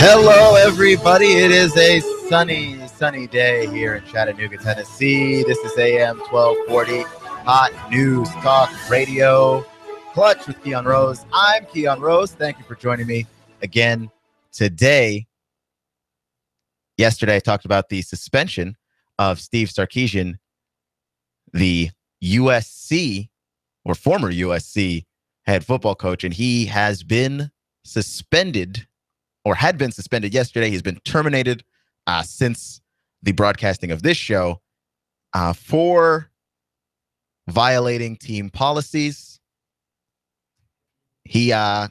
Hello, everybody. It is a sunny day here in Chattanooga, Tennessee. This is AM 1240 Hot News Talk Radio. Clutch with Keon Rose. I'm Keon Rose. Thank you for joining me again today. Yesterday, I talked about the suspension of Steve Sarkisian, the USC or former USC head football coach, and he has been suspended or had been suspended yesterday. He's been terminated since the broadcasting of this show for violating team policies. He had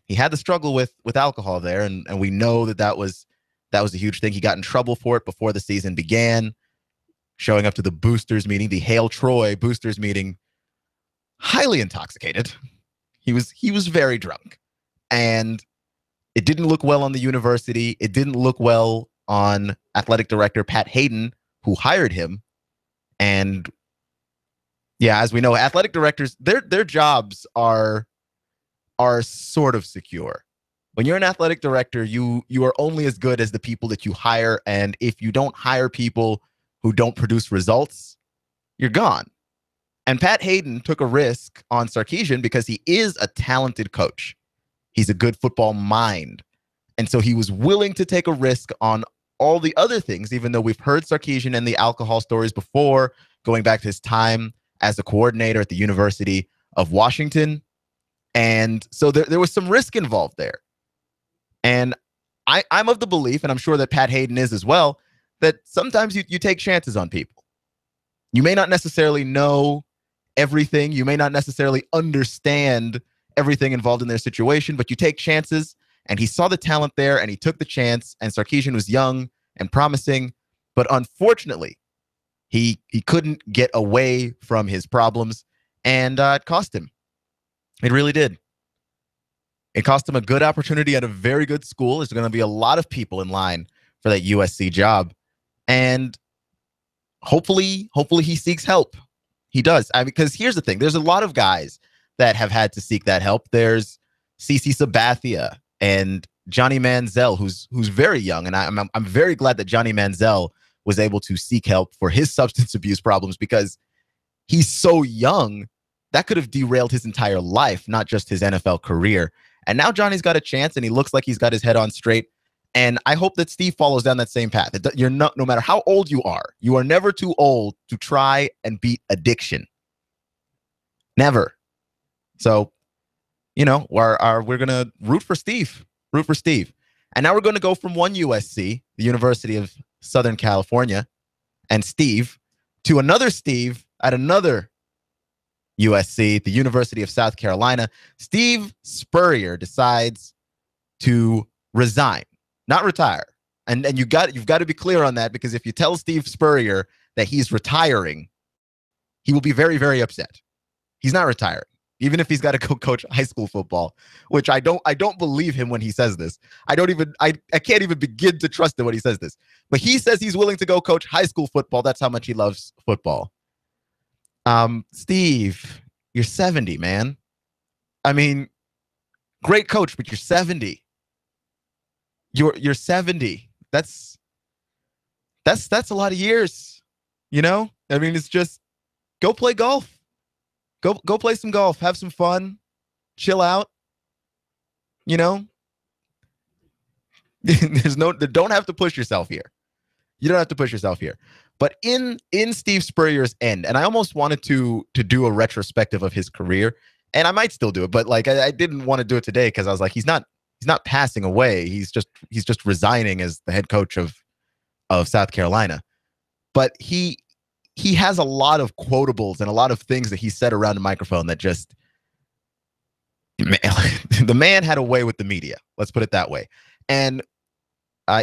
the struggle with alcohol there, and we know that was a huge thing. He got in trouble for it before the season began, showing up to the boosters meeting, the Hail Troy boosters meeting, highly intoxicated. He was very drunk, and it didn't look well on the university. It didn't look well on athletic director Pat Hayden, who hired him. And yeah, as we know, athletic directors, their jobs are sort of secure. When you're an athletic director, you are only as good as the people that you hire. And if you don't hire people who don't produce results, you're gone. And Pat Hayden took a risk on Sarkisian because he is a talented coach. He's a good football mind. And so he was willing to take a risk on all the other things, even though we've heard Sarkisian and the alcohol stories before, going back to his time as a coordinator at the University of Washington. And so there was some risk involved there. And I'm of the belief, and I'm sure that Pat Hayden is as well, that sometimes you take chances on people. You may not necessarily know everything. You may not necessarily understand everything involved in their situation, but you take chances, and he saw the talent there and he took the chance, and Sarkisian was young and promising, but unfortunately he couldn't get away from his problems, and it cost him. It really did. It cost him a good opportunity at a very good school. There's going to be a lot of people in line for that USC job, and hopefully he seeks help. He does. Because here's the thing. There's a lot of guys that have had to seek that help. There's CC Sabathia and Johnny Manziel, who's very young, and I'm very glad that Johnny Manziel was able to seek help for his substance abuse problems, because he's so young that could have derailed his entire life, not just his NFL career. And now Johnny's got a chance, and he looks like he's got his head on straight. And I hope that Steve follows down that same path. You're not, no matter how old you are never too old to try and beat addiction. Never. So, we're going to root for Steve. And now we're going to go from one USC, the University of Southern California, and Steve, to another Steve at another USC, the University of South Carolina. Steve Spurrier decides to resign, not retire. And you've got to be clear on that, because if you tell Steve Spurrier that he's retiring, he will be very, very upset. He's not retiring. Even if he's got to go coach high school football, which I don't believe him when he says this. I can't even begin to trust him when he says this. But he says he's willing to go coach high school football. That's how much he loves football. Steve, you're 70, man. I mean, great coach, but you're 70. You're 70. That's a lot of years. I mean, it's just go play golf. Go play some golf. Have some fun. Chill out. Don't have to push yourself here. You don't have to push yourself here. But in Steve Spurrier's end, and I almost wanted to do a retrospective of his career, and I might still do it, but I didn't want to do it today because I was like, he's not passing away. He's just resigning as the head coach of South Carolina. But he has a lot of quotables and a lot of things that he said around the microphone that just, the man had a way with the media. Let's put it that way. And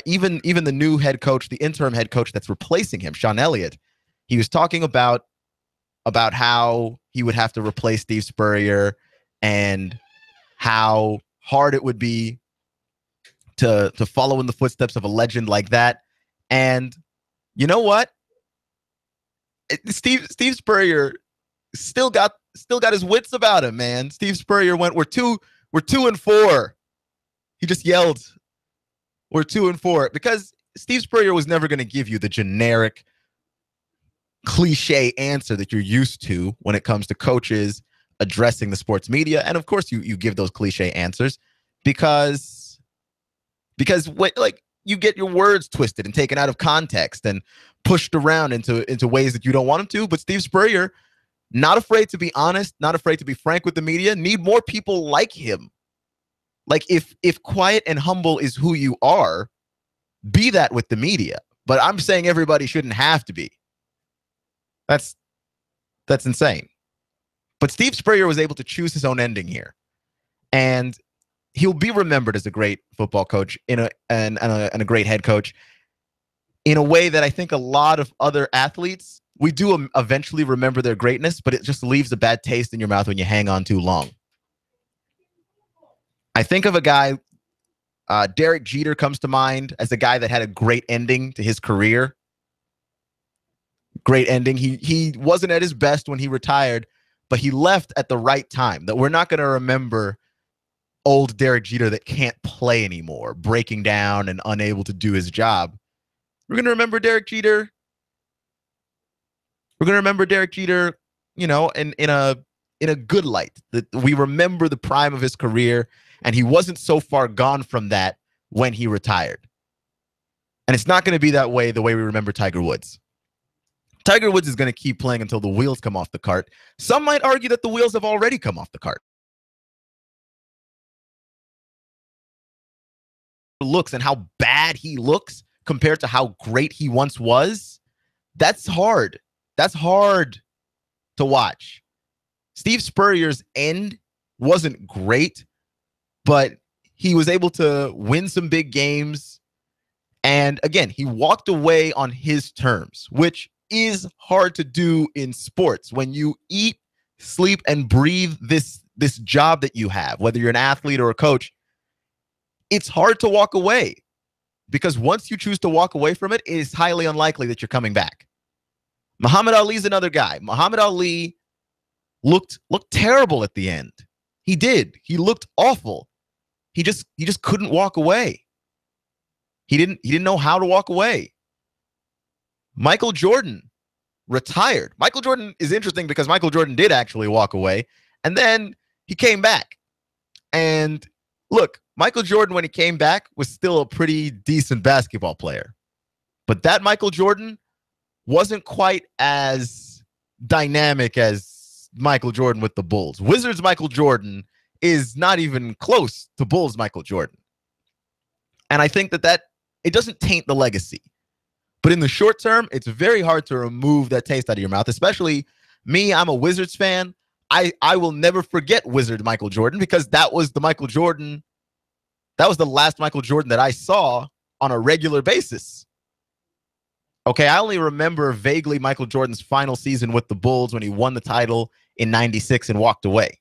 even the new head coach, the interim head coach that's replacing him, Sean Elliott, he was talking about how he would have to replace Steve Spurrier and how hard it would be to follow in the footsteps of a legend like that. And you know what? Steve Spurrier still got his wits about him, man. Steve Spurrier went, we're 2-4 He just yelled, "We're 2-4," because Steve Spurrier was never going to give you the generic cliche answer that you're used to when it comes to coaches addressing the sports media. And of course you give those cliche answers because what, like, you get your words twisted and taken out of context and pushed around into ways that you don't want them to. But Steve Spurrier, not afraid to be honest, not afraid to be frank with the media, need more people like him. Like, if quiet and humble is who you are, be that with the media. But I'm saying everybody shouldn't have to be. That's insane. But Steve Spurrier was able to choose his own ending here. And he'll be remembered as a great football coach and a great head coach in a way that I think a lot of other athletes, we do eventually remember their greatness, but it just leaves a bad taste in your mouth when you hang on too long. I think of a guy, Derek Jeter comes to mind as a guy that had a great ending to his career. Great ending. He wasn't at his best when he retired, but he left at the right time. That we're not going to remember old Derek Jeter that can't play anymore, breaking down and unable to do his job. We're going to remember Derek Jeter. We're going to remember Derek Jeter, in a good light. That we remember the prime of his career, and he wasn't so far gone from that when he retired. And it's not going to be that way the way we remember Tiger Woods. Tiger Woods is going to keep playing until the wheels come off the cart. Some might argue that the wheels have already come off the cart. Looks and how bad he looks compared to how great he once was, that's hard. That's hard to watch. Steve Spurrier's end wasn't great, but he was able to win some big games. And again, he walked away on his terms, which is hard to do in sports. When you eat, sleep, and breathe this job that you have, whether you're an athlete or a coach, it's hard to walk away, because once you choose to walk away from it, it is highly unlikely that you're coming back. Muhammad Ali's another guy. Muhammad Ali looked terrible at the end. He did. He looked awful. He just couldn't walk away. He didn't know how to walk away. Michael Jordan retired. Michael Jordan is interesting because Michael Jordan did actually walk away, and then he came back. And look, Michael Jordan, when he came back, was still a pretty decent basketball player. But that Michael Jordan wasn't quite as dynamic as Michael Jordan with the Bulls. Wizards Michael Jordan is not even close to Bulls Michael Jordan. And I think that it doesn't taint the legacy. But in the short term, it's very hard to remove that taste out of your mouth, especially me. I'm a Wizards fan. I will never forget Wizard Michael Jordan, because that was the Michael Jordan. That was the last Michael Jordan that I saw on a regular basis. Okay, I only remember vaguely Michael Jordan's final season with the Bulls when he won the title in '96 and walked away.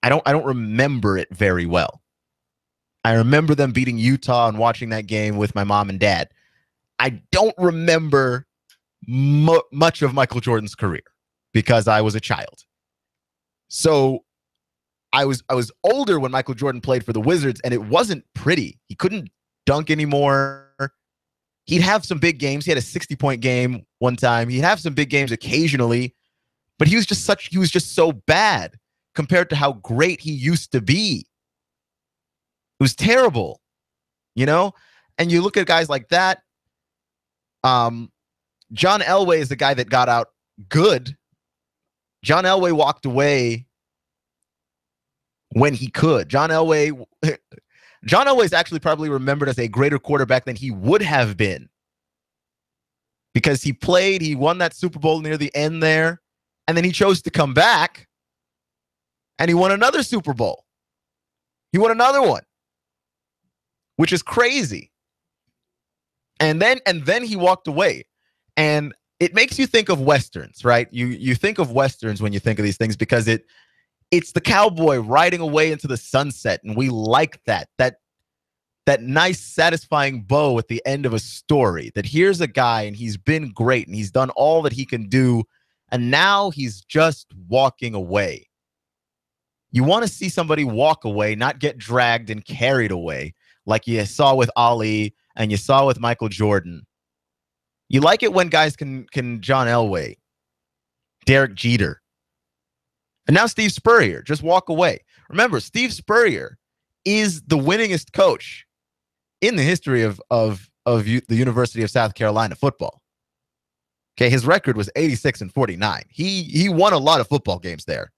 I don't remember it very well. I remember them beating Utah and watching that game with my mom and dad. I don't remember much of Michael Jordan's career because I was a child. So I was older when Michael Jordan played for the Wizards, and it wasn't pretty. He couldn't dunk anymore. He'd have some big games. He had a 60-point game one time. He'd have some big games occasionally, but he was just so bad compared to how great he used to be. It was terrible, And you look at guys like that. John Elway is the guy that got out good. John Elway walked away when he could. John Elway is actually probably remembered as a greater quarterback than he would have been, because he won that Super Bowl near the end there, and then he chose to come back and he won another Super Bowl. He won another one, which is crazy. And then he walked away. And it makes you think of Westerns, right? You think of Westerns when you think of these things, because it's the cowboy riding away into the sunset, and we like that nice, satisfying bow at the end of a story, that here's a guy and he's been great and he's done all that he can do, and now he's just walking away. You want to see somebody walk away, not get dragged and carried away like you saw with Ali and you saw with Michael Jordan. You like it when guys can John Elway, Derek Jeter, and now Steve Spurrier just walk away. Remember, Steve Spurrier is the winningest coach in the history of the University of South Carolina football. Okay, his record was 86-49. He won a lot of football games there.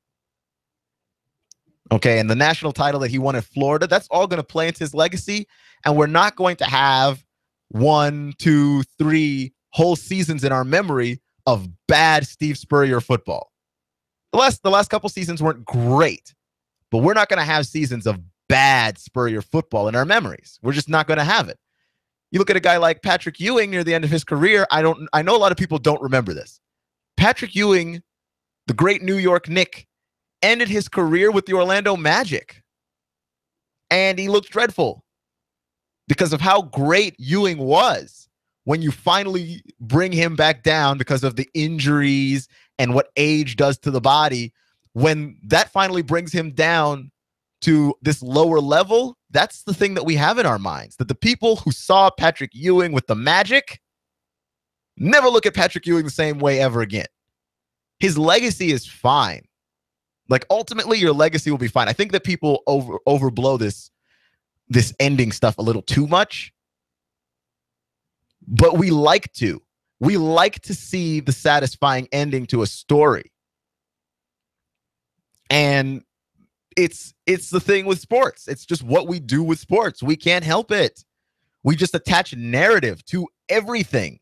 Okay, and the national title that he won at Florida, that's all going to play into his legacy. And we're not going to have 1, 2, 3 whole seasons in our memory of bad Steve Spurrier football. The last couple seasons weren't great, but we're not going to have seasons of bad Spurrier football in our memories. We're just not going to have it. You look at a guy like Patrick Ewing near the end of his career. I know a lot of people don't remember this. Patrick Ewing, the great New York Knick, ended his career with the Orlando Magic. And he looked dreadful because of how great Ewing was when you finally bring him back down because of the injuries and what age does to the body. When that finally brings him down to this lower level, that's the thing that we have in our minds, that the people who saw Patrick Ewing with the Magic never look at Patrick Ewing the same way ever again. His legacy is fine. Like, ultimately, your legacy will be fine. I think that people overblow this ending stuff a little too much. But we like to. We like to see the satisfying ending to a story. And it's the thing with sports. It's just what we do with sports. We can't help it. We just attach narrative to everything.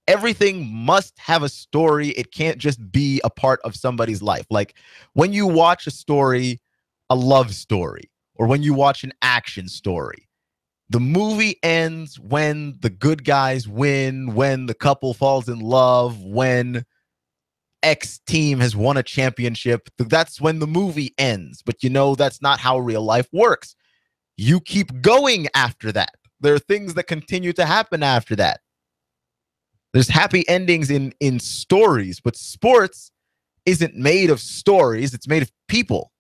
Everything must have a story. It can't just be a part of somebody's life. Like when you watch a story, a love story, or when you watch an action story, the movie ends when the good guys win, when the couple falls in love, when X team has won a championship. That's when the movie ends. But you know, that's not how real life works. You keep going after that. There are things that continue to happen after that. There's happy endings in stories, but sports isn't made of stories. It's made of people.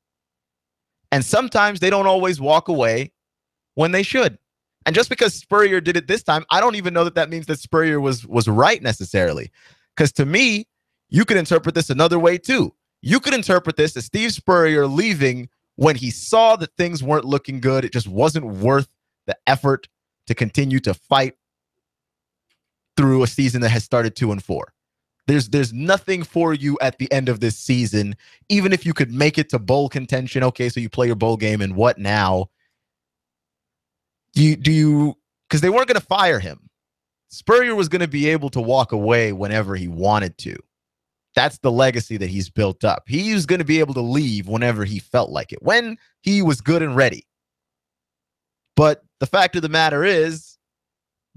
And sometimes they don't always walk away when they should. And just because Spurrier did it this time, I don't even know that means that Spurrier was right necessarily. Because to me, you could interpret this another way too. You could interpret this as Steve Spurrier leaving when he saw that things weren't looking good. It just wasn't worth the effort to continue to fight through a season that has started 2-4. There's nothing for you at the end of this season, even if you could make it to bowl contention. Okay, so you play your bowl game, and what now? Do you because they weren't going to fire him. Spurrier was going to be able to walk away whenever he wanted to. That's the legacy that he's built up. He was going to be able to leave whenever he felt like it, when he was good and ready. But the fact of the matter is,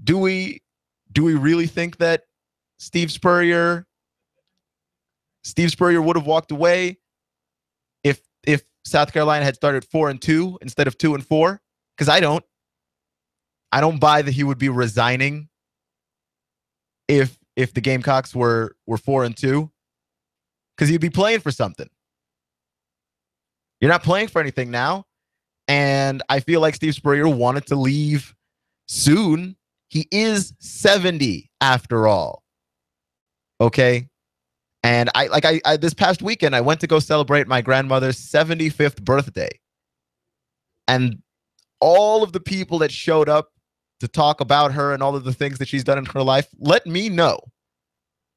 do we really think that Steve Spurrier would have walked away if South Carolina had started 4-2 instead of 2-4? Because I don't buy that he would be resigning if the Gamecocks were 4-2, because he'd be playing for something. You're not playing for anything now, and I feel like Steve Spurrier wanted to leave soon. He is 70 after all. Okay. And I this past weekend, I went to go celebrate my grandmother's 75th birthday. And all of the people that showed up to talk about her and all of the things that she's done in her life, let me know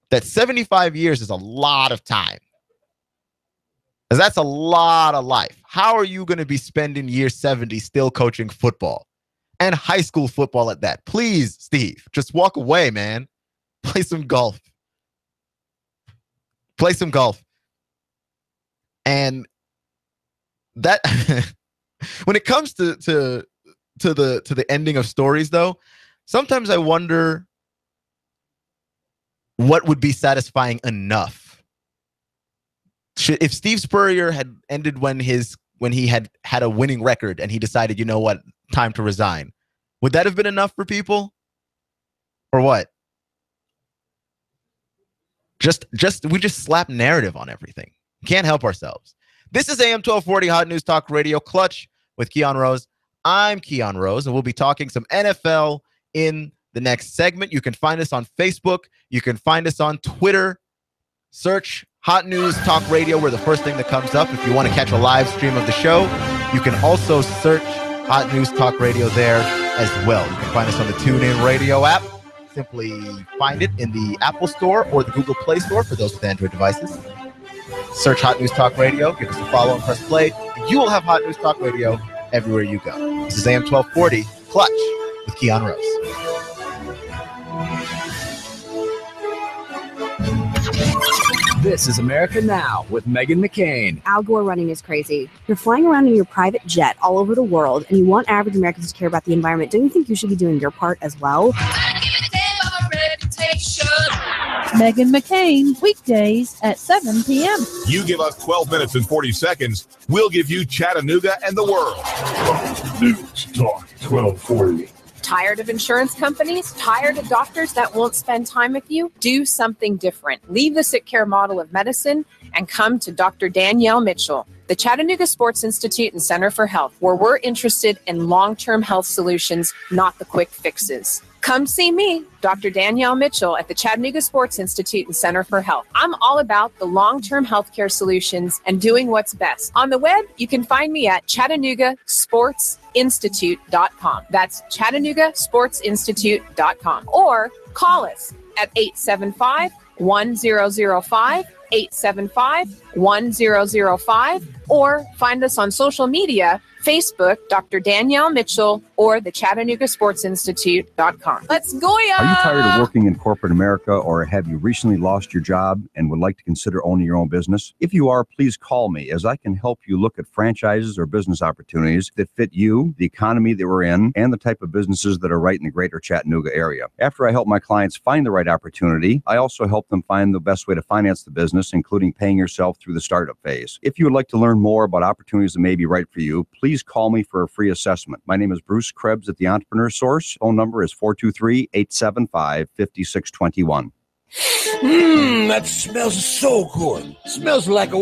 that 75 years is a lot of time. Because that's a lot of life. How are you going to be spending year 70 still coaching football? And high school football at that. Please, Steve, just walk away, man. Play some golf. Play some golf. And that when it comes to the ending of stories, though, sometimes I wonder what would be satisfying enough. If Steve Spurrier had ended when he had a winning record and he decided, you know what, time to resign, would that have been enough for people? Or what? We just slap narrative on everything. Can't help ourselves. This is AM 1240 Hot News Talk Radio Clutch with Keon Rose. I'm Keon Rose, and we'll be talking some NFL in the next segment. You can find us on Facebook. You can find us on Twitter. Search Hot News Talk Radio. We're the first thing that comes up. If you want to catch a live stream of the show, you can also search Hot News Talk Radio there as well. You can find us on the TuneIn Radio app. Simply find it in the Apple Store or the Google Play Store for those with Android devices. Search Hot News Talk Radio. Give us a follow and press play. You will have Hot News Talk Radio everywhere you go. This is AM 1240 Clutch with Keon Rose. This is America Now with Meghan McCain. Al Gore running is crazy. You're flying around in your private jet all over the world, and you want average Americans to care about the environment. Don't you think you should be doing your part as well? Meghan McCain, weekdays at 7 p.m. You give us 12 minutes and 40 seconds, we'll give you Chattanooga and the world. News Talk 1240. Tired of insurance companies? Tired of doctors that won't spend time with you? Do something different. Leave the sick care model of medicine and come to Dr. Danielle Mitchell, the Chattanooga Sports Institute and Center for Health, where we're interested in long-term health solutions, not the quick fixes. Come see me, Dr. Danielle Mitchell, at the Chattanooga Sports Institute and Center for Health. I'm all about the long-term healthcare solutions and doing what's best. On the web, you can find me at ChattanoogaSportsInstitute.com. That's ChattanoogaSportsInstitute.com. Or call us at 875-1005, 875-1005, or find us on social media, Facebook, Dr. Danielle Mitchell, or the ChattanoogaSportsInstitute.com. Let's go, ya! Are you tired of working in corporate America, or have you recently lost your job and would like to consider owning your own business? If you are, please call me, as I can help you look at franchises or business opportunities that fit you, the economy that we're in, and the type of businesses that are right in the greater Chattanooga area. After I help my clients find the right opportunity, I also help them find the best way to finance the business, including paying yourself through the startup phase. If you would like to learn more about opportunities that may be right for you, please call me for a free assessment. My name is Bruce Krebs at the Entrepreneur Source. Phone number is 423-875-5621. That smells so good. Smells like a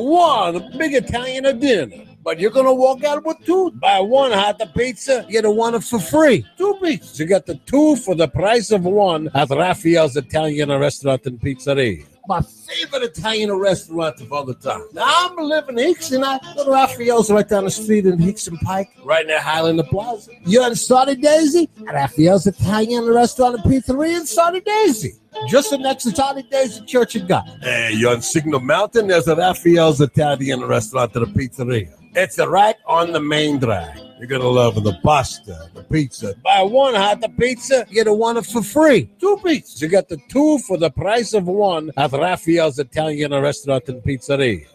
big Italian dinner. But you're going to walk out with two. Buy one hot pizza, get a one for free. 2 pizzas. You got the 2 for the price of 1 at Raphael's Italian Restaurant and Pizzeria. My favorite Italian restaurant of all the time. Now, I'm living in Hickson. I go to Raphael's right down the street in Hickson Pike, right near Highland Plaza. You're in Saudi Daisy? Raphael's Italian Restaurant and Pizzeria in Saudi Daisy. Just next to Saudi Daisy Church of God. Hey, you're on Signal Mountain. There's a Raphael's Italian Restaurant and a Pizzeria. It's right on the main drag. You're going to love the pasta, the pizza. Buy one hot pizza, get a one for free. 2 pizzas. You got the 2 for the price of 1 at Raphael's Italian Restaurant and Pizzeria.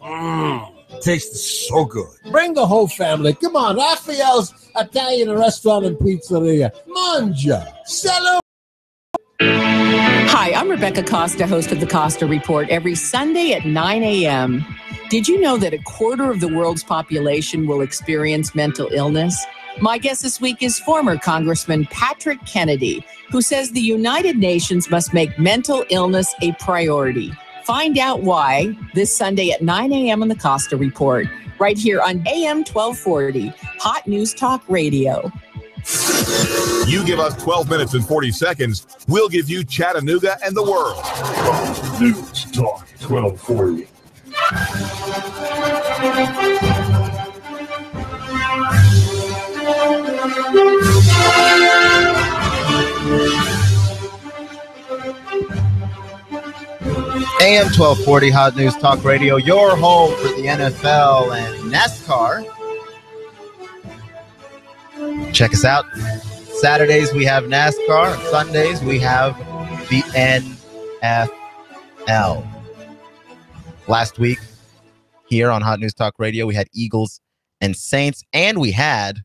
Tastes so good. Bring the whole family. Come on, Raphael's Italian Restaurant and Pizzeria. Mangia. Salute. Hi, I'm Rebecca Costa, host of the Costa Report, every Sunday at 9 a.m. Did you know that a quarter of the world's population will experience mental illness? My guest this week is former Congressman Patrick Kennedy, who says the United Nations must make mental illness a priority. Find out why this Sunday at 9 a.m. on the Costa Report, right here on AM 1240, Hot News Talk Radio. You give us 12 minutes and 40 seconds, we'll give you Chattanooga and the world. News Talk 1240. AM 1240 Hot News Talk Radio, your home for the NFL and NASCAR. Check us out. Saturdays we have NASCAR, and Sundays we have the NFL. Last week here on Hot News Talk Radio, we had Eagles and Saints, and we had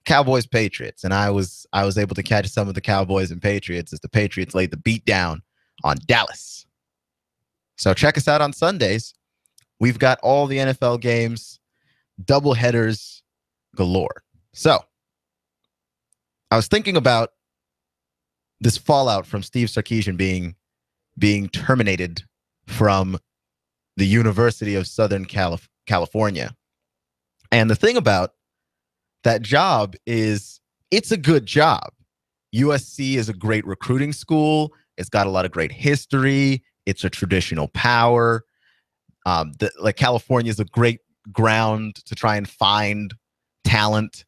Cowboys Patriots. And I was able to catch some of the Cowboys and Patriots as the Patriots laid the beat down on Dallas. So check us out on Sundays. We've got all the NFL games, double headers galore. So I was thinking about this fallout from Steve Sarkisian being terminated from the University of Southern California. And the thing about that job is it's a good job. USC is a great recruiting school. It's got a lot of great history. It's a traditional power. Like California is a great ground to try and find talent.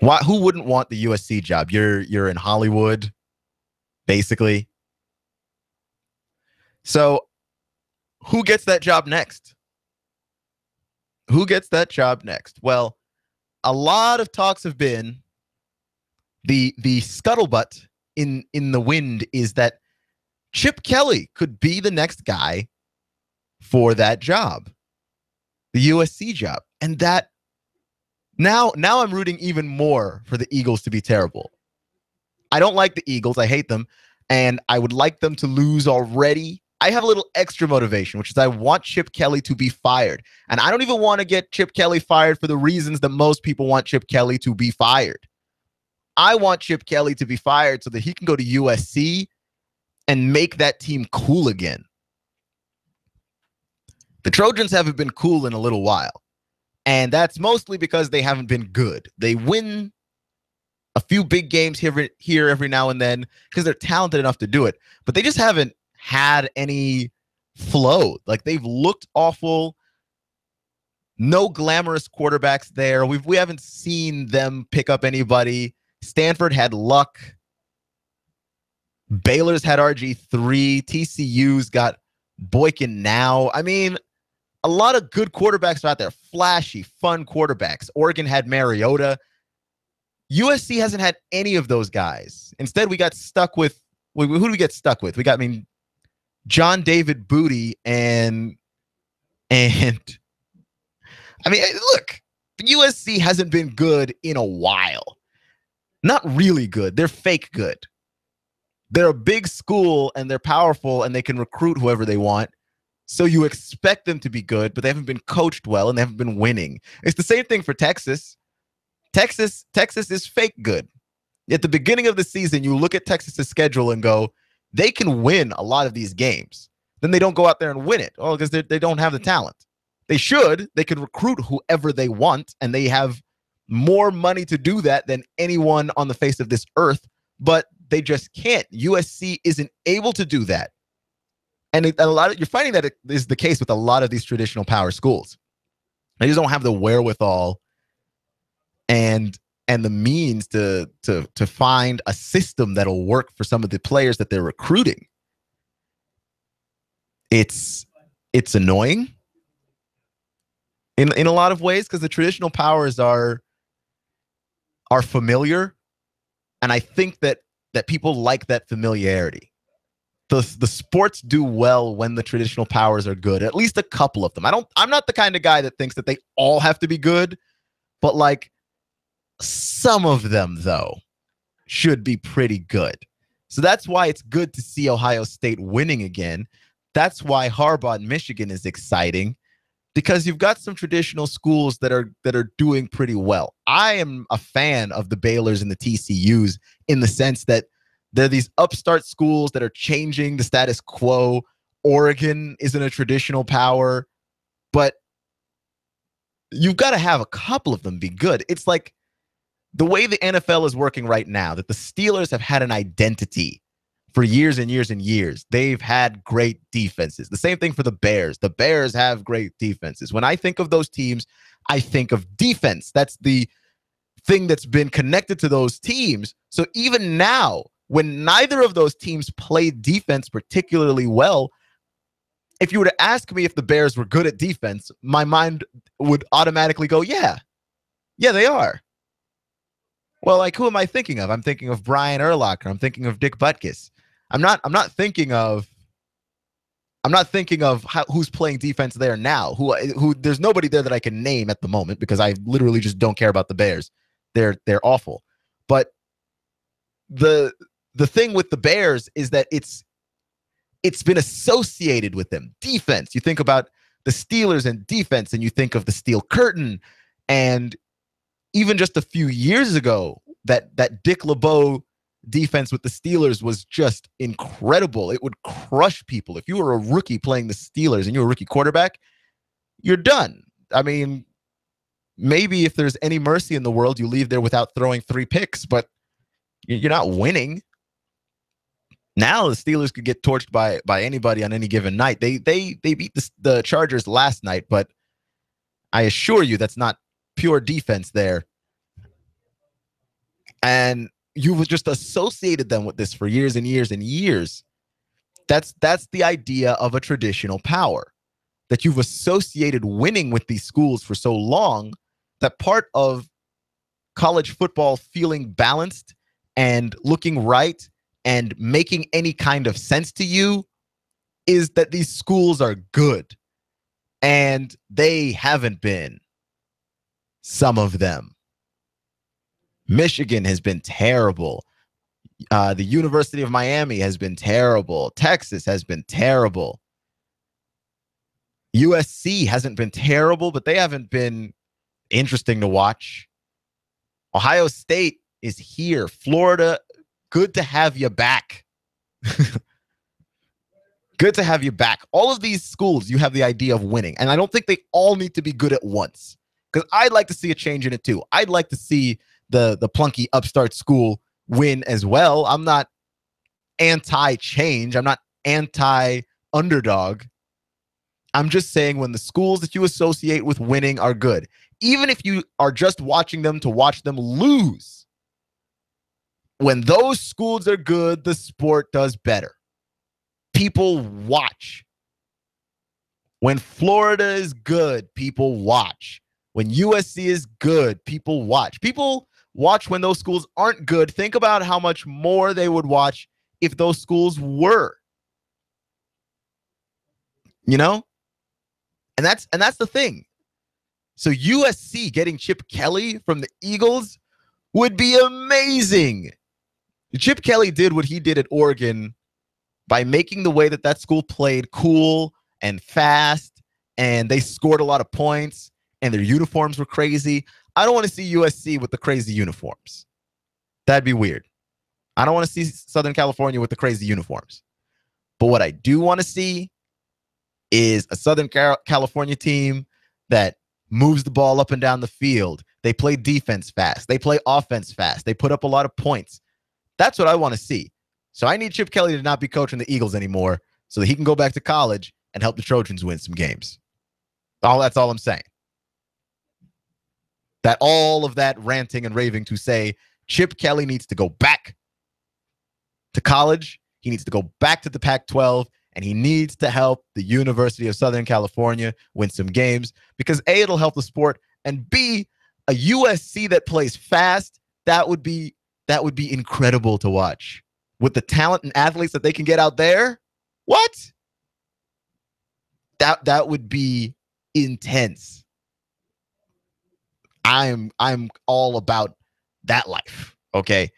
Who wouldn't want the USC job? You're in Hollywood, basically. So who gets that job next? Who gets that job next? Well, a lot of talks have been the scuttlebutt in the wind is that Chip Kelly could be the next guy for that job, the USC job. And that now I'm rooting even more for the Eagles to be terrible. I don't like the Eagles. I hate them. And I would like them to lose already. I have a little extra motivation, which is I want Chip Kelly to be fired. And I don't even want to get Chip Kelly fired for the reasons that most people want Chip Kelly to be fired. I want Chip Kelly to be fired so that he can go to USC and make that team cool again. The Trojans haven't been cool in a little while. And that's mostly because they haven't been good. They win a few big games here every now and then because they're talented enough to do it. But they just haven't had any flow. Like, they've looked awful. No glamorous quarterbacks there. We haven't seen them pick up anybody. Stanford had Luck. Baylor's had RG3. TCU's got Boykin now. I mean, a lot of good quarterbacks are out there. Flashy, fun quarterbacks. Oregon had Mariota. USC hasn't had any of those guys. Instead, we got stuck with who do we get stuck with? We got, John David Booty and I mean, look, USC hasn't been good in a while. Not really good. They're fake good. They're a big school and they're powerful and they can recruit whoever they want. So you expect them to be good, but they haven't been coached well and they haven't been winning. It's the same thing for Texas. Texas is fake good. At the beginning of the season, you look at Texas's schedule and go, they can win a lot of these games. Then they don't go out there and win it. Oh, because they don't have the talent. They should. They can recruit whoever they want, and they have more money to do that than anyone on the face of this earth, but they just can't. USC isn't able to do that. And you're finding that it is the case with a lot of these traditional power schools. They just don't have the wherewithal and the means to find a system that'll work for some of the players that they're recruiting. It's annoying in a lot of ways because the traditional powers are familiar, and I think that people like that familiarity. The sports do well when the traditional powers are good. At least a couple of them. I'm not the kind of guy that thinks that they all have to be good, but like some of them though should be pretty good. So that's why it's good to see Ohio State winning again. That's why Harbaugh in Michigan is exciting, because you've got some traditional schools that are doing pretty well. I am a fan of the Baylors and the TCUs in the sense that they're these upstart schools that are changing the status quo. Oregon isn't a traditional power, but you've got to have a couple of them be good. It's like the way the NFL is working right now, that the Steelers have had an identity for years and years and years. They've had great defenses. The same thing for the Bears. The Bears have great defenses. When I think of those teams, I think of defense. That's the thing that's been connected to those teams. So even now, when neither of those teams played defense particularly well, if you were to ask me if the Bears were good at defense, my mind would automatically go, yeah, they are. Well, like, who am I thinking of? I'm thinking of Brian Urlacher. I'm thinking of Dick Butkus. I'm not thinking of who's playing defense there now. Who there's nobody there that I can name at the moment because I literally just don't care about the Bears. They're awful. But the thing with the Bears is that it's been associated with them. Defense. You think about the Steelers and defense, and you think of the Steel Curtain. And even just a few years ago, that Dick LeBeau defense with the Steelers was just incredible. It would crush people. If you were a rookie playing the Steelers and you were a rookie quarterback, you're done. I mean, maybe if there's any mercy in the world, you leave there without throwing 3 picks, but you're not winning. Now the Steelers could get torched by anybody on any given night. They beat the Chargers last night, but I assure you that's not pure defense there. And you've just associated them with this for years and years and years. That's the idea of a traditional power, that you've associated winning with these schools for so long that part of college football feeling balanced and looking right and making any kind of sense to you is that these schools are good. And they haven't been. Some of them. Michigan has been terrible. The University of Miami has been terrible. Texas has been terrible. USC hasn't been terrible, but they haven't been interesting to watch. Ohio State is here. Florida, good to have you back. Good to have you back. All of these schools, you have the idea of winning. And I don't think they all need to be good at once. Because I'd like to see a change in it too. I'd like to see the plunky upstart school win as well. I'm not anti-change. I'm not anti-underdog. I'm just saying when the schools that you associate with winning are good, even if you are just watching them to watch them lose, when those schools are good, the sport does better. People watch. When Florida is good, people watch. When USC is good, people watch. People watch when those schools aren't good. Think about how much more they would watch if those schools were. You know? And that's the thing. So USC getting Chip Kelly from the Eagles would be amazing. Chip Kelly did what he did at Oregon by making the way that school played cool and fast, and they scored a lot of points, and their uniforms were crazy. I don't want to see USC with the crazy uniforms. That'd be weird. I don't want to see Southern California with the crazy uniforms. But what I do want to see is a Southern California team that moves the ball up and down the field. They play defense fast. They play offense fast. They put up a lot of points. That's what I want to see. So I need Chip Kelly to not be coaching the Eagles anymore so that he can go back to college and help the Trojans win some games. That's all I'm saying. That all of that ranting and raving to say Chip Kelly needs to go back to college. He needs to go back to the Pac-12, and he needs to help the University of Southern California win some games because A, it'll help the sport, and B, a USC that plays fast, that would be incredible to watch. With the talent and athletes that they can get out there, what? That would be intense. I'm all about that life, okay?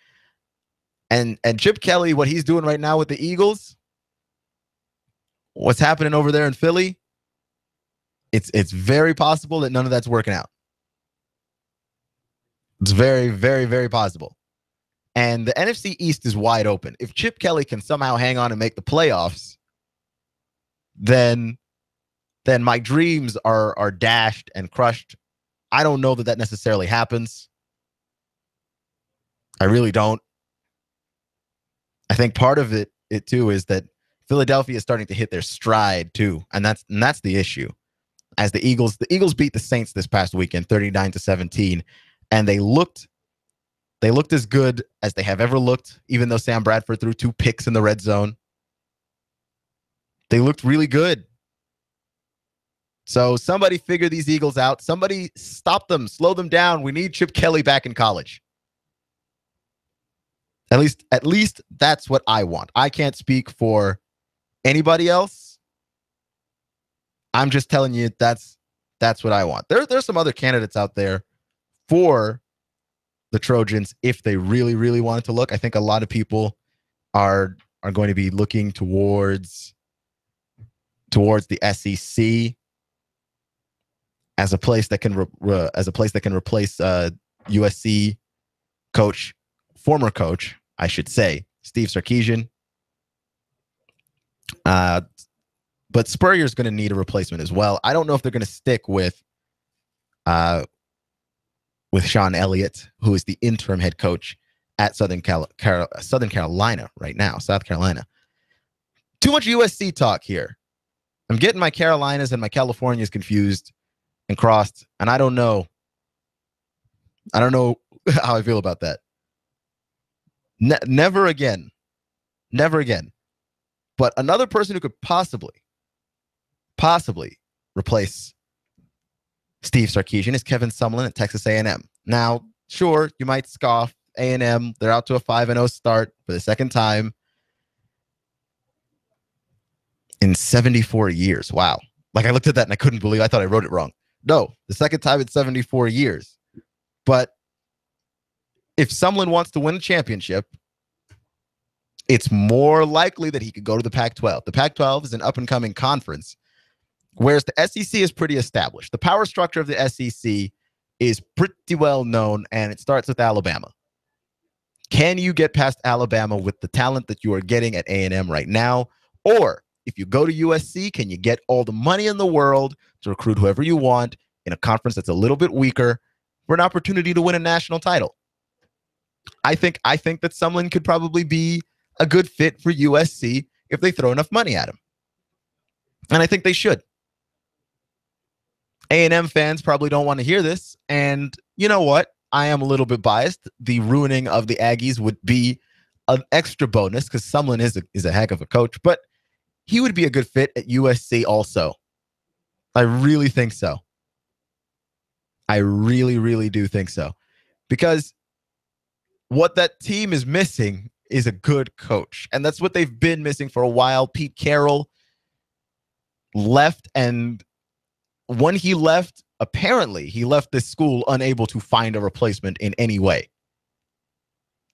And Chip Kelly, what he's doing right now with the Eagles, what's happening over there in Philly, it's very possible that none of that's working out. It's very, very, very possible. And the NFC East is wide open. If Chip Kelly can somehow hang on and make the playoffs, then my dreams are dashed and crushed. I don't know that necessarily happens. I really don't. I think part of it too is that Philadelphia is starting to hit their stride too, and that's the issue. As the Eagles beat the Saints this past weekend, 39-17, and they looked as good as they have ever looked, even though Sam Bradford threw 2 picks in the red zone. They looked really good. So somebody figure these Eagles out. Somebody stop them, slow them down. We need Chip Kelly back in college. At least that's what I want. I can't speak for anybody else. I'm just telling you that's what I want. There's some other candidates out there for the Trojans if they really, really wanted to look. I think a lot of people are going to be looking towards the SEC as a place that can replace USC former coach, I should say, Steve Sarkisian. But Spurrier's going to need a replacement as well. I don't know if they're going to stick with Sean Elliott, who is the interim head coach at Southern Carolina right now, South Carolina. Too much USC talk here. I'm getting my Carolinas and my Californias confused and crossed, and I don't know. I don't know how I feel about that. Never again. Never again. But another person who could possibly replace Steve Sarkisian is Kevin Sumlin at Texas A&M. Now, sure, you might scoff. A&M, they're out to a 5-0 start for the second time in 74 years. Wow. Like, I looked at that and I couldn't believe, I thought I wrote it wrong. No, the second time in 74 years. But if Sumlin wants to win a championship, it's more likely that he could go to the Pac-12. The Pac-12 is an up-and-coming conference, whereas the SEC is pretty established. The power structure of the SEC is pretty well known, and it starts with Alabama. Can you get past Alabama with the talent that you are getting at A&M right now? Or if you go to USC, can you get all the money in the world to recruit whoever you want in a conference that's a little bit weaker for an opportunity to win a national title? I think that Sumlin could probably be a good fit for USC if they throw enough money at him. And I think they should. A&M fans probably don't want to hear this. And you know what? I am a little bit biased. The ruining of the Aggies would be an extra bonus because Sumlin is a heck of a coach, but he would be a good fit at USC also. I really think so. I really, really do think so. Because what that team is missing is a good coach. And that's what they've been missing for a while. Pete Carroll left, and when he left, apparently he left this school unable to find a replacement in any way.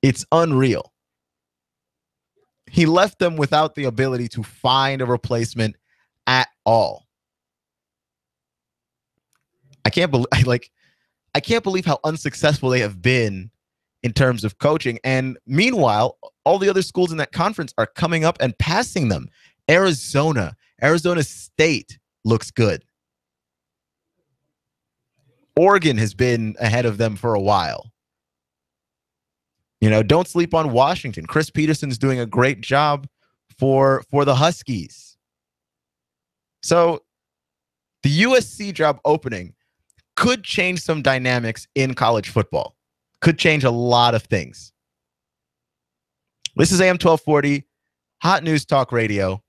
It's unreal. He left them without the ability to find a replacement at all. I can't believe how unsuccessful they have been in terms of coaching. And meanwhile, all the other schools in that conference are coming up and passing them. Arizona State looks good. Oregon has been ahead of them for a while. You know, don't sleep on Washington. Chris Peterson's doing a great job for the Huskies. So the USC job opening could change some dynamics in college football. Could change a lot of things. This is AM 1240, Hot News Talk Radio,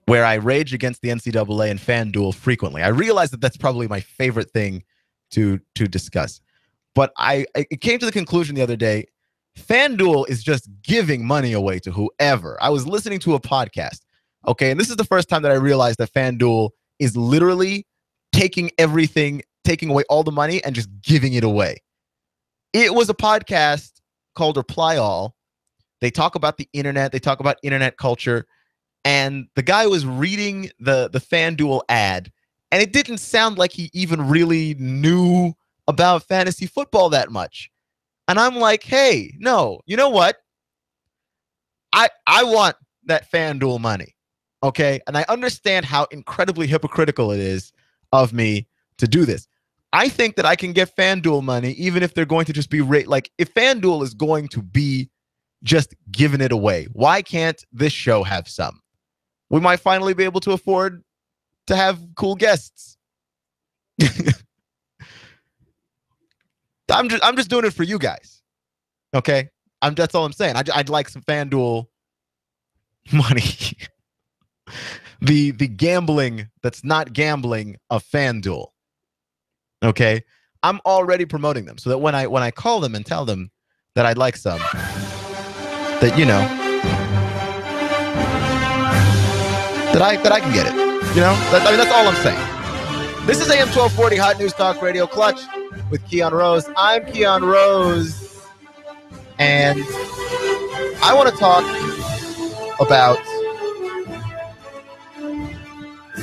where I rage against the NCAA and FanDuel frequently. I realize that that's probably my favorite thing to discuss. But it came to the conclusion the other day, FanDuel is just giving money away to whoever. I was listening to a podcast, okay, and this is the first time that I realized that FanDuel is literally taking away all the money and just giving it away. It was a podcast called Reply All. They talk about the internet. They talk about internet culture. And the guy was reading the FanDuel ad, and it didn't sound like he even really knew about fantasy football that much. And I'm like, hey, no, you know what? I want that FanDuel money, okay? And I understand how incredibly hypocritical it is of me to do this. I think that I can get FanDuel money even if they're going to just be if FanDuel is going to be just giving it away, why can't this show have some? We might finally be able to afford to have cool guests. I'm just doing it for you guys. Okay? That's all I'm saying. I'd like some FanDuel money. The gambling that's not gambling of FanDuel. Okay? I'm already promoting them so that when I call them and tell them that I'd like some, that you know, that I can get it. You know? That's all I'm saying. This is AM 1240 Hot News Talk Radio Clutch with Keon Rose. I'm Keon Rose, and I want to talk about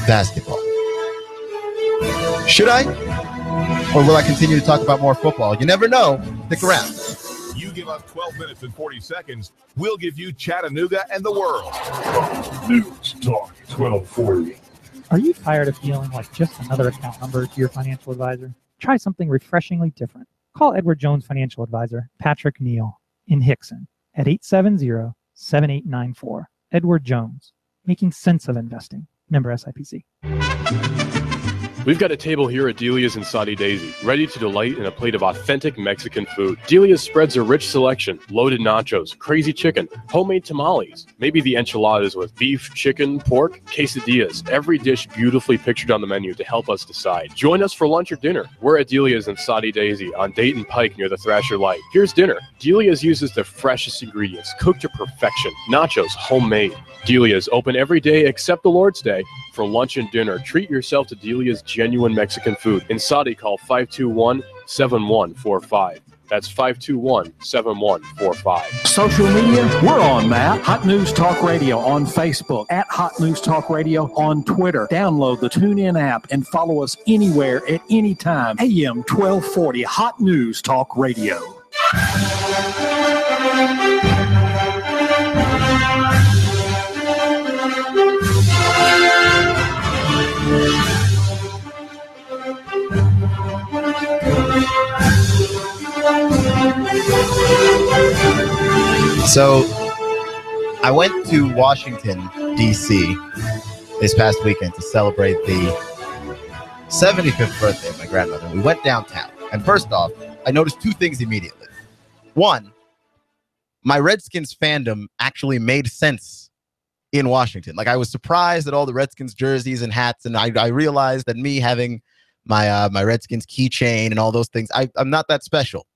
basketball. Should I? Or will I continue to talk about more football? You never know. Stick around. You give us 12 minutes and 40 seconds, we'll give you Chattanooga and the world. News, Talk 1240. Are you tired of feeling like just another account number to your financial advisor? Try something refreshingly different. Call Edward Jones Financial Advisor Patrick Neal in Hickson at 870-7894. Edward Jones, making sense of investing. Member SIPC. We've got a table here at Delia's in Saudi Daisy, ready to delight in a plate of authentic Mexican food. Delia's spreads a rich selection, loaded nachos, crazy chicken, homemade tamales, maybe the enchiladas with beef, chicken, pork, quesadillas. Every dish beautifully pictured on the menu to help us decide. Join us for lunch or dinner. We're at Delia's in Saudi Daisy on Dayton Pike near the Thrasher Light. Here's dinner. Delia's uses the freshest ingredients, cooked to perfection. Nachos, homemade. Delia's open every day except the Lord's Day. For lunch and dinner, treat yourself to Delia's genuine Mexican food. In Saudi, call 521-7145. That's 521-7145. Social media, we're on that. Hot News Talk Radio on Facebook, at Hot News Talk Radio on Twitter. Download the TuneIn app and follow us anywhere at any time. AM 1240, Hot News Talk Radio. So I went to Washington, D.C. this past weekend to celebrate the 75th birthday of my grandmother. We went downtown. And first off, I noticed two things immediately. One, my Redskins fandom actually made sense in Washington. Like, I was surprised at all the Redskins jerseys and hats, and I realized that me having my Redskins keychain and all those things, I'm not that special.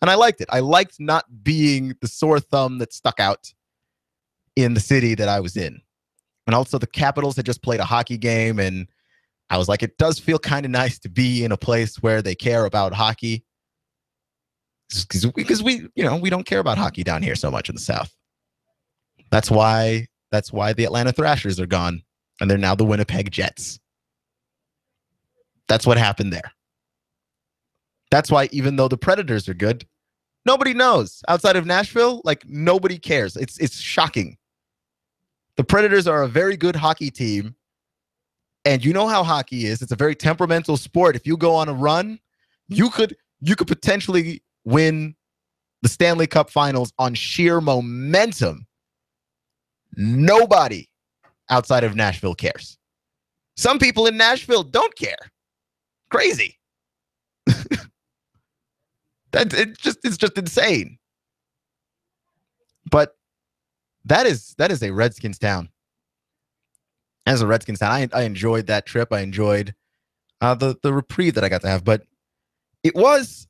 And I liked it. I liked not being the sore thumb that stuck out in the city that I was in. And also the Capitals had just played a hockey game, and I was like, it does feel kind of nice to be in a place where they care about hockey. Because we don't care about hockey down here so much in the South. That's why the Atlanta Thrashers are gone, and they're now the Winnipeg Jets. That's what happened there. That's why, even though the Predators are good, nobody knows. Outside of Nashville, like, nobody cares. It's shocking. The Predators are a very good hockey team, and you know how hockey is. It's a very temperamental sport. If you go on a run, you could potentially win the Stanley Cup Finals on sheer momentum. Nobody outside of Nashville cares. Some people in Nashville don't care. Crazy. It's just insane. But that is a Redskins town. As a Redskins town, I enjoyed that trip. I enjoyed the reprieve that I got to have. But it was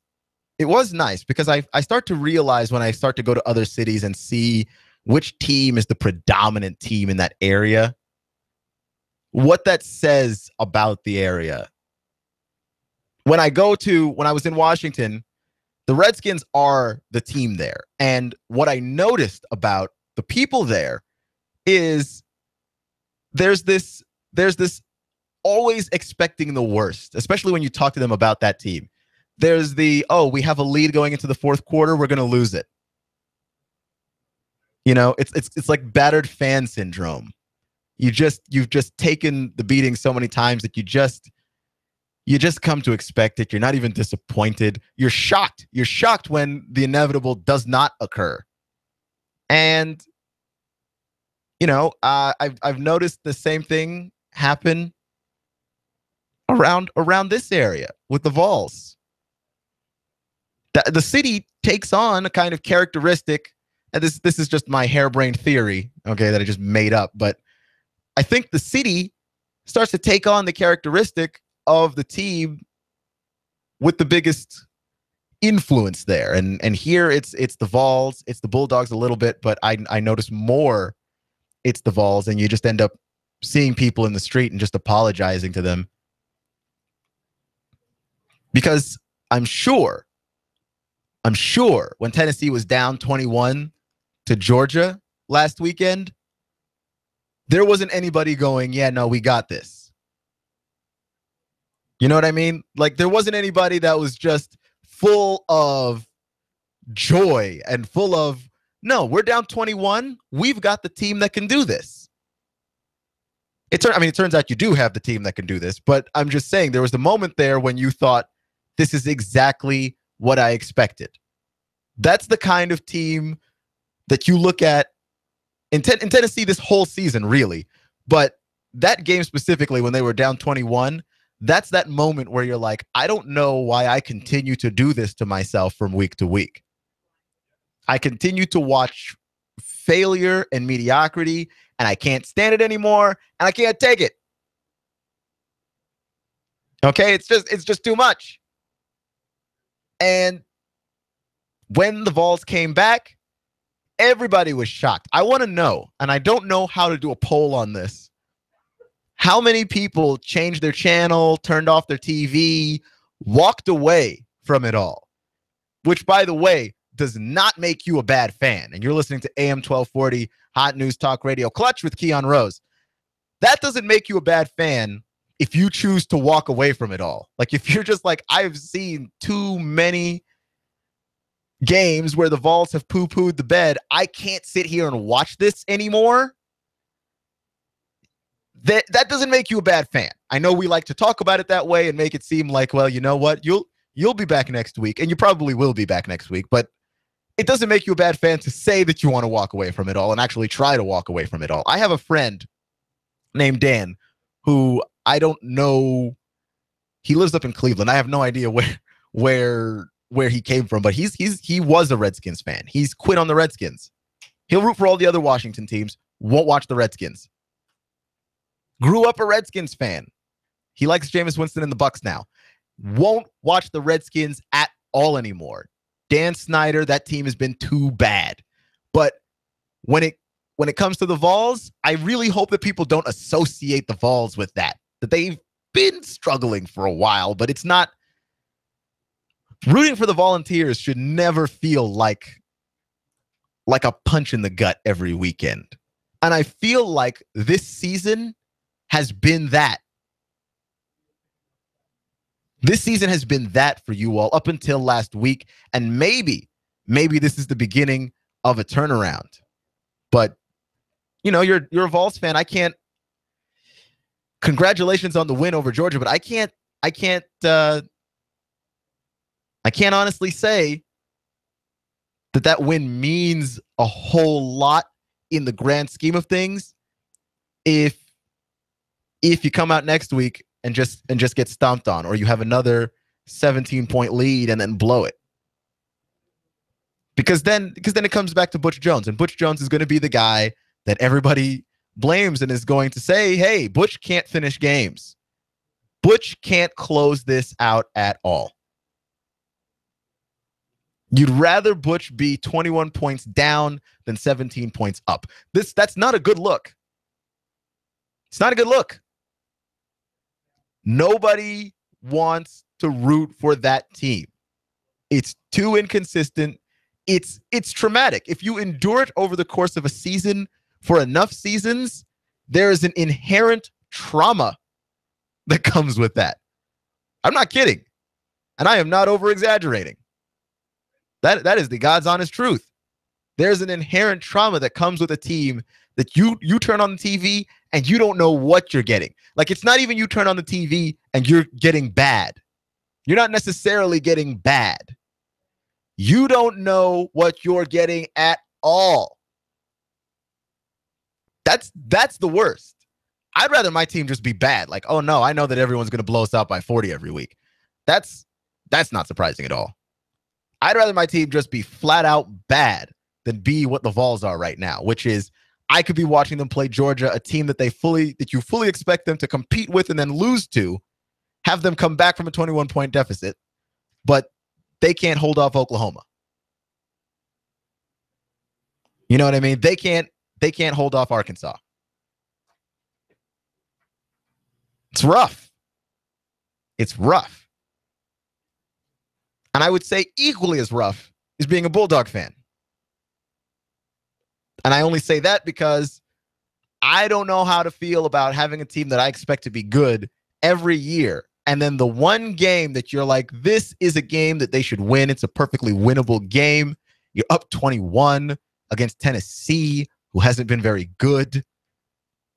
nice because I start to realize when I start to go to other cities and see which team is the predominant team in that area, what that says about the area. When I was in Washington, the Redskins are the team there. And what I noticed about the people there is there's this always expecting the worst, especially when you talk to them about that team. There's we have a lead going into the fourth quarter, we're going to lose it. You know, it's like battered fan syndrome. You've just taken the beating so many times that you just come to expect it. You're not even disappointed. You're shocked. You're shocked when the inevitable does not occur. And, you know, I've noticed the same thing happen around this area with the Vols. The city takes on a kind of characteristic, and this is just my harebrained theory, okay, that I just made up, but I think the city starts to take on the characteristic of the team with the biggest influence there. And here it's the Vols, it's the Bulldogs a little bit, but I notice more it's the Vols, and you just end up seeing people in the street and just apologizing to them. Because I'm sure when Tennessee was down 21 to Georgia last weekend, there wasn't anybody going, yeah, no, we got this. You know what I mean? Like, there wasn't anybody that was just full of joy and full of, no, we're down 21. We've got the team that can do this. It turns out you do have the team that can do this, but I'm just saying there was the moment there when you thought, this is exactly what I expected. That's the kind of team that you look at in Tennessee this whole season, really. But that game specifically, when they were down 21, that's that moment where you're like, I don't know why I continue to do this to myself from week to week. I continue to watch failure and mediocrity, and I can't stand it anymore, and I can't take it. Okay, it's just too much. And when the Vols came back, everybody was shocked. I want to know, and I don't know how to do a poll on this, how many people changed their channel, turned off their TV, walked away from it all, which, by the way, does not make you a bad fan. And you're listening to AM 1240 Hot News Talk Radio Clutch with Keon Rose. That doesn't make you a bad fan if you choose to walk away from it all. Like, if you're just like, I've seen too many games where the Vols have poo-pooed the bed, I can't sit here and watch this anymore. That doesn't make you a bad fan. I know we like to talk about it that way and make it seem like, well, you know what, you'll be back next week, and you probably will be back next week, but it doesn't make you a bad fan to say that you want to walk away from it all and actually try to walk away from it all. I have a friend named Dan who I don't know. He lives up in Cleveland. I have no idea where he came from, but he was a Redskins fan. He's quit on the Redskins. He'll root for all the other Washington teams, won't watch the Redskins. Grew up a Redskins fan. He likes Jameis Winston and the Bucs now. Won't watch the Redskins at all anymore. Dan Snyder, that team has been too bad. But when it comes to the Vols, I really hope that people don't associate the Vols with that they've been struggling for a while, but it's not. Rooting for the Volunteers should never feel like a punch in the gut every weekend. And I feel like this season has been that. This season has been that for you all up until last week. And maybe this is the beginning of a turnaround. But, you know, you're a Vols fan. I can't. Congratulations on the win over Georgia, but I can't honestly say that win means a whole lot in the grand scheme of things if you come out next week and just get stomped on, or you have another 17-point lead and then blow it. Because then it comes back to Butch Jones, and Butch Jones is going to be the guy that everybody blames and is going to say, hey, Butch can't finish games. Butch can't close this out at all. You'd rather Butch be 21 points down than 17 points up. That's not a good look. It's not a good look. Nobody wants to root for that team. It's too inconsistent. It's traumatic. If you endure it over the course of a season for enough seasons, there is an inherent trauma that comes with that. I'm not kidding. And I am not over-exaggerating. That is the God's honest truth. There's an inherent trauma that comes with a team that you turn on the TV and you don't know what you're getting. Like, it's not even you turn on the TV and you're getting bad. You're not necessarily getting bad. You don't know what you're getting at all. That's the worst. I'd rather my team just be bad. Like, oh no, I know that everyone's going to blow us out by 40 every week. That's not surprising at all. I'd rather my team just be flat out bad than be what the Vols are right now, which is I could be watching them play Georgia, a team that you fully expect them to compete with and then lose to, have them come back from a 21-point deficit, but they can't hold off Oklahoma. You know what I mean? They can't hold off Arkansas. It's rough. It's rough. And I would say equally as rough is being a Bulldog fan. And I only say that because I don't know how to feel about having a team that I expect to be good every year. And then the one game that you're like, this is a game that they should win. It's a perfectly winnable game. You're up 21 against Tennessee, who hasn't been very good.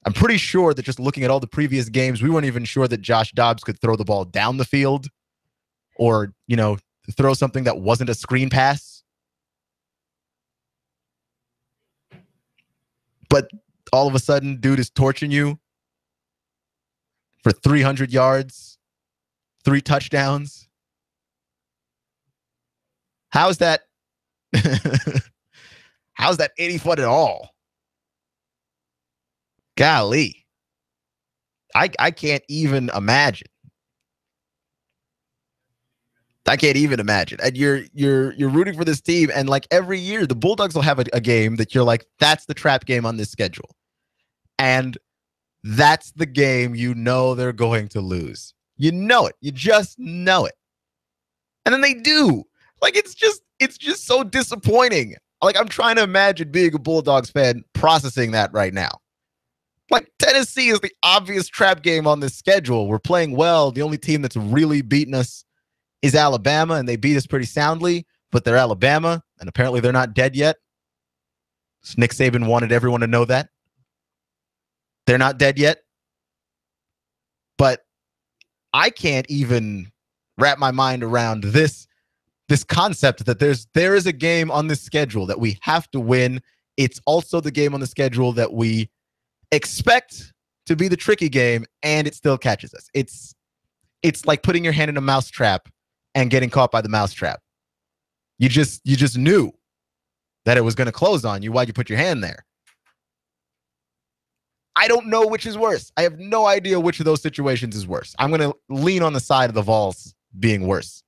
I'm pretty sure that just looking at all the previous games, we weren't even sure that Josh Dobbs could throw the ball down the field or, throw something that wasn't a screen pass. But all of a sudden, dude is torching you for 300 yards, 3 touchdowns. How's that? How's that any fun at all? Golly. I can't even imagine. I can't even imagine. And you're rooting for this team, and like every year, the Bulldogs will have a game that you're like, that's the trap game on this schedule. And that's the game they're going to lose. You know it. You just know it. And then they do. Like, it's just so disappointing. Like, I'm trying to imagine being a Bulldogs fan processing that right now. Like, Tennessee is the obvious trap game on this schedule. We're playing well. The only team that's really beaten us is Alabama, and they beat us pretty soundly, but they're Alabama, and apparently they're not dead yet. Nick Saban wanted everyone to know that. They're not dead yet. But I can't even wrap my mind around this concept that there is a game on this schedule that we have to win. It's also the game on the schedule that we expect to be the tricky game, and it still catches us. It's like putting your hand in a mousetrap and getting caught by the mousetrap. You just knew that it was going to close on you. Why'd you put your hand there? I don't know which is worse. I have no idea which of those situations is worse. I'm going to lean on the side of the Vols being worse.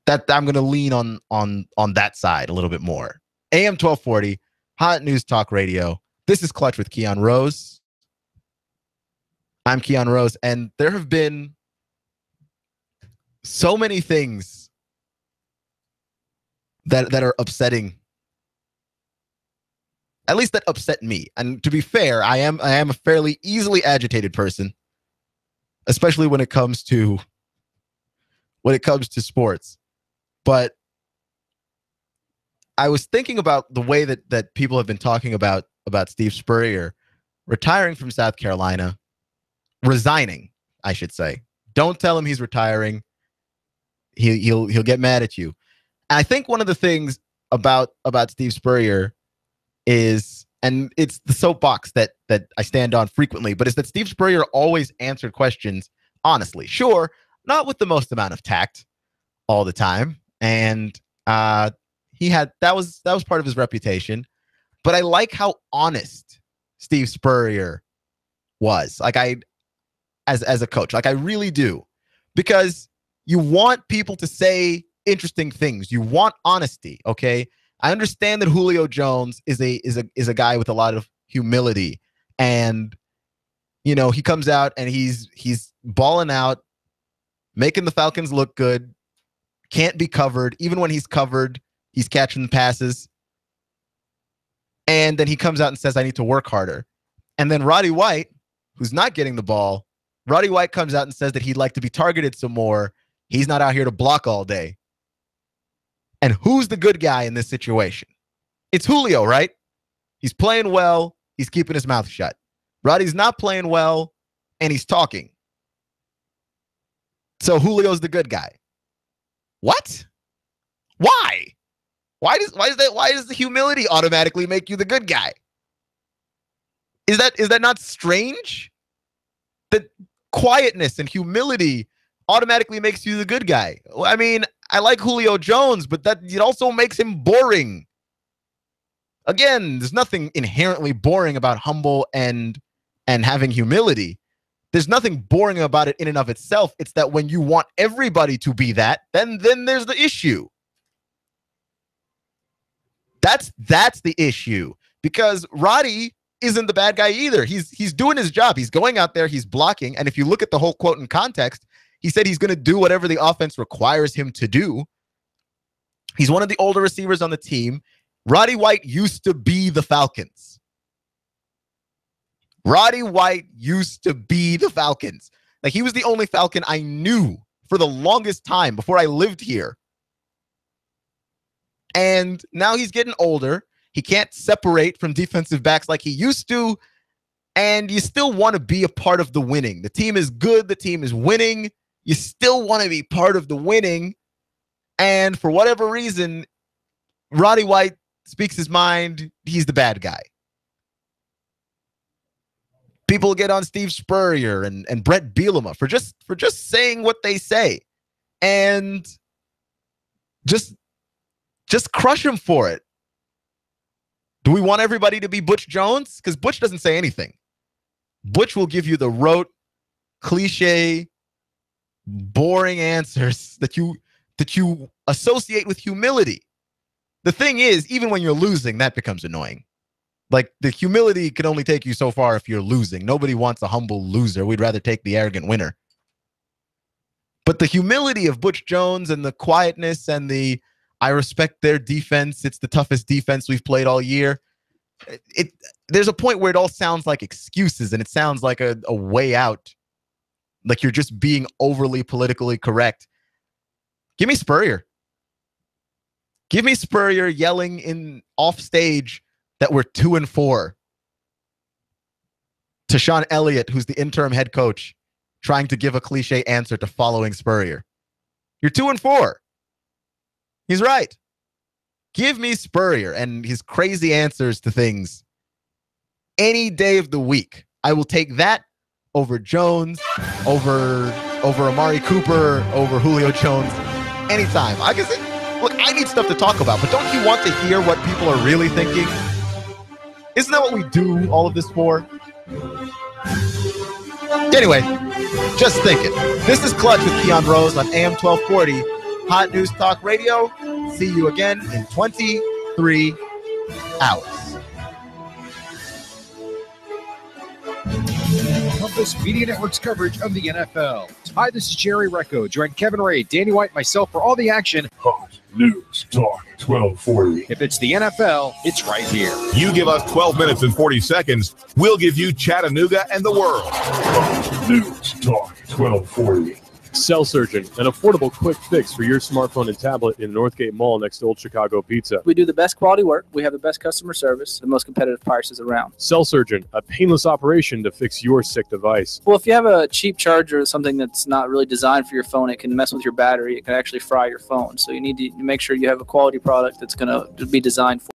That I'm going to lean on that side a little bit more. AM 1240, Hot News Talk Radio. This is Clutch with Keon Rose. I'm Keon Rose, and there have been so many things that are upsetting. At least that upset me. And to be fair, I am a fairly easily agitated person, especially when it comes to sports. But I was thinking about the way that people have been talking about Steve Spurrier retiring from South Carolina, resigning, I should say. Don't tell him he's retiring. He'll get mad at you. And I think one of the things about Steve Spurrier is, and it's the soapbox that I stand on frequently, but is that Steve Spurrier always answered questions honestly. Sure, not with the most amount of tact all the time. And he had that was part of his reputation. But I like how honest Steve Spurrier was. Like as a coach, like I really do, because you want people to say interesting things. You want honesty. Okay, I understand that Julio Jones is a guy with a lot of humility, and he comes out and he's balling out, making the Falcons look good. Can't be covered. Even when he's covered, he's catching the passes. And then he comes out and says, I need to work harder. And then Roddy White, who's not getting the ball, Roddy White comes out and says that he'd like to be targeted some more. He's not out here to block all day. And who's the good guy in this situation? It's Julio, right? He's playing well. He's keeping his mouth shut. Roddy's not playing well, and he's talking. So Julio's the good guy. What? Why? Why does the humility automatically make you the good guy? Is that not strange? That quietness and humility automatically makes you the good guy. I mean, I like Julio Jones, but that it also makes him boring. Again, there's nothing inherently boring about humble and having humility. There's nothing boring about it in and of itself. It's that when you want everybody to be that, then there's the issue. That's the issue, because Roddy isn't the bad guy either. He's doing his job. He's going out there, he's blocking, and if you look at the whole quote in context, he said he's going to do whatever the offense requires him to do. He's one of the older receivers on the team. Roddy White used to be the Falcons. Roddy White used to be the Falcons. Like, he was the only Falcon I knew for the longest time before I lived here. And now he's getting older. He can't separate from defensive backs like he used to. And you still want to be a part of the winning. The team is good. The team is winning. You still want to be part of the winning. And for whatever reason, Roddy White speaks his mind. He's the bad guy. People get on Steve Spurrier and Brett Bielema for just saying what they say. And just crush him for it. Do we want everybody to be Butch Jones? Because Butch doesn't say anything. Butch will give you the rote, cliche, boring answers that you associate with humility. The thing is, even when you're losing, that becomes annoying. Like, the humility can only take you so far if you're losing. Nobody wants a humble loser. We'd rather take the arrogant winner. But the humility of Butch Jones and the quietness and the, I respect their defense, it's the toughest defense we've played all year. There's a point where it all sounds like excuses and it sounds like a way out. Like you're just being overly politically correct. Give me Spurrier. Give me Spurrier yelling in off stage that we're 2-4 to Sean Elliott, who's the interim head coach, trying to give a cliche answer to following Spurrier. You're 2-4. He's right. Give me Spurrier and his crazy answers to things any day of the week. I will take that over Jones, over Amari Cooper, over Julio Jones anytime. I guess look, I need stuff to talk about, but don't you want to hear what people are really thinking? Isn't that what we do all of this for? Anyway, just thinking. This is Clutch with Keon Rose on AM 1240, Hot News Talk Radio. See you again in 23 hours. Compass Media Network's coverage of the NFL. Hi, this is Jerry Recco. Join Kevin Ray, Danny White, and myself for all the action. Hot News Talk 1240. If it's the NFL, it's right here. You give us 12 minutes and 40 seconds, we'll give you Chattanooga and the world. Hot News Talk 1240. Cell Surgeon, an affordable quick fix for your smartphone and tablet in Northgate Mall next to Old Chicago Pizza. We do the best quality work. We have the best customer service, the most competitive prices around. Cell Surgeon, a painless operation to fix your sick device. Well, if you have a cheap charger or something that's not really designed for your phone, it can mess with your battery. It can actually fry your phone. So you need to make sure you have a quality product that's going to be designed for